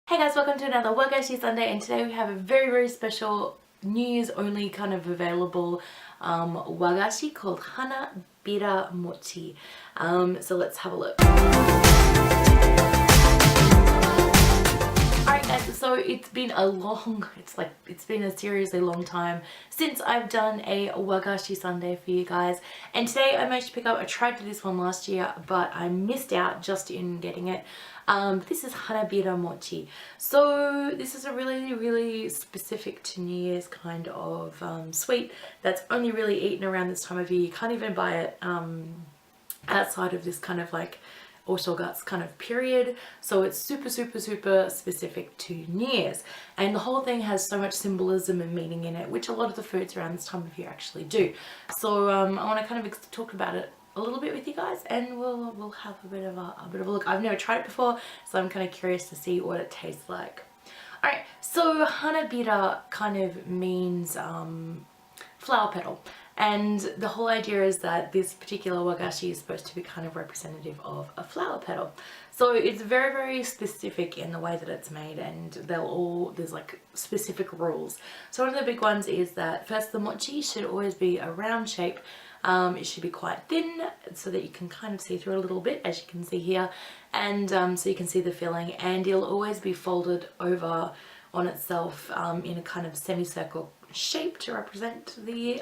Hey guys, welcome to another Wagashi Sunday, and today we have a very special New Year's only kind of available Wagashi called Hanabira Mochi. So let's have a look. Alright guys, so it's been a seriously long time since I've done a Wagashi Sunday for you guys, and today I managed to pick up. I tried to do this one last year but I missed out just in getting it. This is Hanabira Mochi. So this is a really specific to New Year's kind of sweet that's only really eaten around this time of year. You can't even buy it outside of this kind of like Oshogatsu kind of period, so it's super specific to New Year's, and the whole thing has so much symbolism and meaning in it, which a lot of the foods around this time of year actually do. So I want to kind of talk about it a little bit with you guys, and we'll have a bit of a look. I've never tried it before, so I'm kind of curious to see what it tastes like. Alright, so Hanabira kind of means flower petal, and the whole idea is that this particular wagashi is supposed to be kind of representative of a flower petal. So it's very specific in the way that it's made, and there's like specific rules. So one of the big ones is that first, the mochi should always be a round shape. It should be quite thin so that you can kind of see through it a little bit, as you can see here, and so you can see the filling, and it'll always be folded over on itself in a kind of semicircle shape to represent the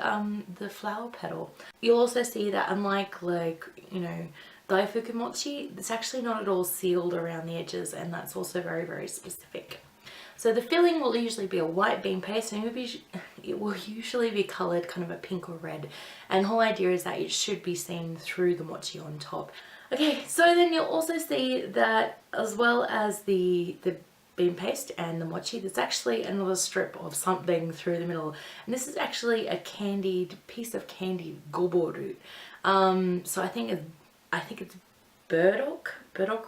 flower petal. You'll also see that unlike, like, you know, daifuku mochi, it's actually not at all sealed around the edges, and that's also very specific. So the filling will usually be a white bean paste, and it will usually be coloured kind of a pink or red, and the whole idea is that it should be seen through the mochi on top. Okay, so then you'll also see that as well as the bean paste and the mochi, there's actually another strip of something through the middle, and this is actually a piece of candied gobo root. So I think it's burdock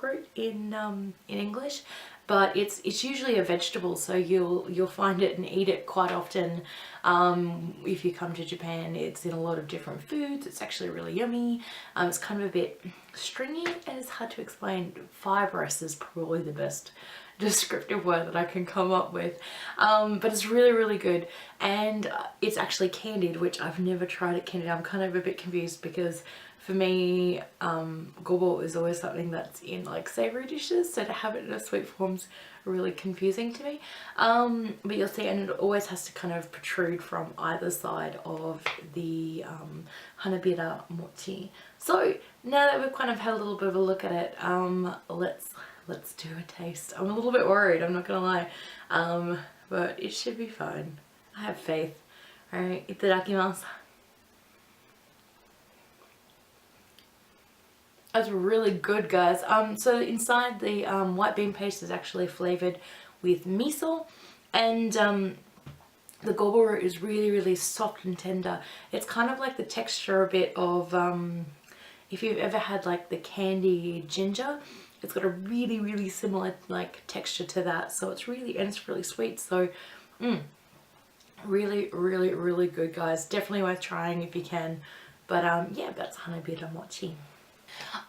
root in English, but it's usually a vegetable, so you'll find it and eat it quite often. If you come to Japan, it's in a lot of different foods. It's actually really yummy. It's kind of a bit stringy and it's hard to explain. Fibrous is probably the best descriptive word that I can come up with, but it's really good, and it's actually candied, which I've never tried it candied. I'm kind of a bit confused because for me gobo is always something that's in like savory dishes, so to have it in a sweet form's really confusing to me. But you'll see, and it always has to kind of protrude from either side of the Hanabira mochi. So now that we've kind of had a little bit of a look at it, let's do a taste. I'm a little bit worried, I'm not gonna lie, but it should be fine. I have faith. Alright, itadakimasu. That's really good, guys. So inside the white bean paste is actually flavored with miso, and the gobo root is really soft and tender. It's kind of like the texture a bit of if you've ever had like the candied ginger. It's got a really similar like texture to that, so it's really sweet. So really good, guys. Definitely worth trying if you can. But yeah, that's Hanabira mochi.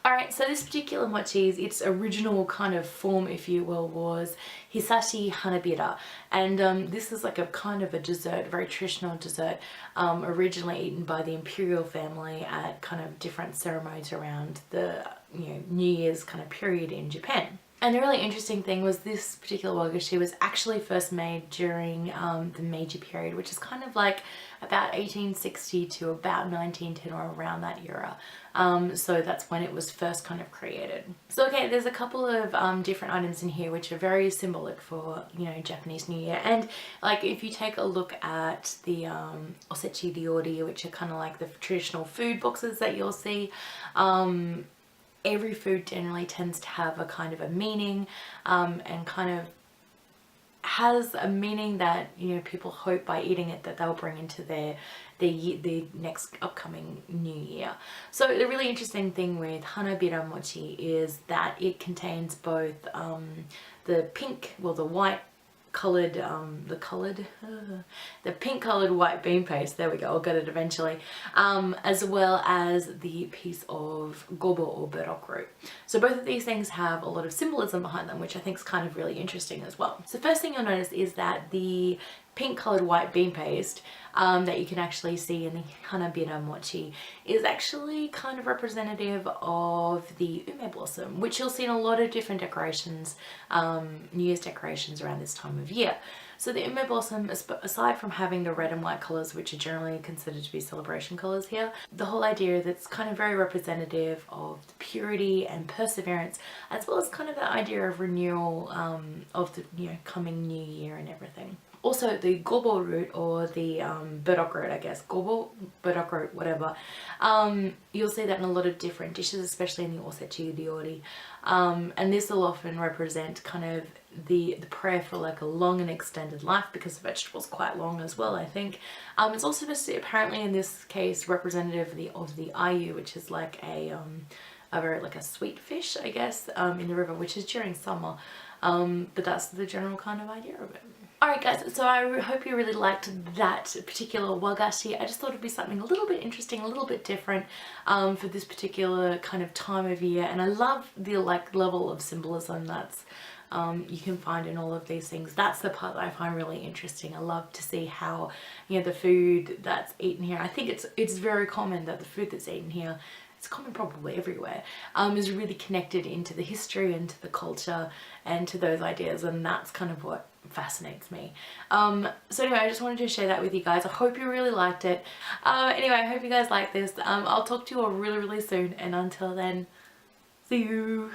Alright, so this particular mochi, its original kind of form, if you will, was Hisashi Hanabira, and this is like a kind of a dessert, very traditional dessert, originally eaten by the imperial family at kind of different ceremonies around the, you know, New Year's kind of period in Japan. And the really interesting thing was this particular wagashi was actually first made during the Meiji period, which is kind of like about 1860 to about 1910 or around that era. So that's when it was first kind of created. So okay, there's a couple of different items in here which are very symbolic for, you know, Japanese New Year. And like if you take a look at the osechi ryori, which are kind of like the traditional food boxes that you'll see, every food generally tends to have a kind of a meaning, and kind of has a meaning that, you know, people hope by eating it that they'll bring into the next upcoming new year. So the really interesting thing with Hanabira mochi is that it contains both the pink, well, the white the pink colored white bean paste, there we go, I'll get it eventually, as well as the piece of gobo or burdock root. So both of these things have a lot of symbolism behind them, which I think is kind of really interesting as well. So first thing you'll notice is that the pink colored white bean paste that you can actually see in the Hanabira mochi is actually kind of representative of the ume blossom, which you'll see in a lot of different decorations, New Year's decorations around this time of year. So the ume blossom, aside from having the red and white colours, which are generally considered to be celebration colours here, the whole idea that's kind of very representative of the purity and perseverance, as well as kind of the idea of renewal of the coming new year and everything. Also, the gobo root, or the burdock root, I guess, gobo, burdock root, whatever, you'll see that in a lot of different dishes, especially in the osechi ryori. And this will often represent kind of the prayer for like a long and extended life, because the vegetable's quite long as well, I think. It's also just apparently in this case representative of the ayu, which is like a very like a sweet fish, I guess, in the river, which is during summer. But that's the general kind of idea of it. Alright guys, so I hope you really liked that particular wagashi. I just thought it'd be something a little bit interesting, a little bit different for this particular kind of time of year, and I love the like level of symbolism that's you can find in all of these things. That's the part that I find really interesting. I love to see how, the food that's eaten here, I think it's very common that the food that's eaten here, it's common probably everywhere, is really connected into the history and to the culture and to those ideas, and that's kind of what fascinates me. So anyway, I just wanted to share that with you guys. I hope you really liked it. Anyway, I hope you guys like this. I'll talk to you all really soon, and until then, see you.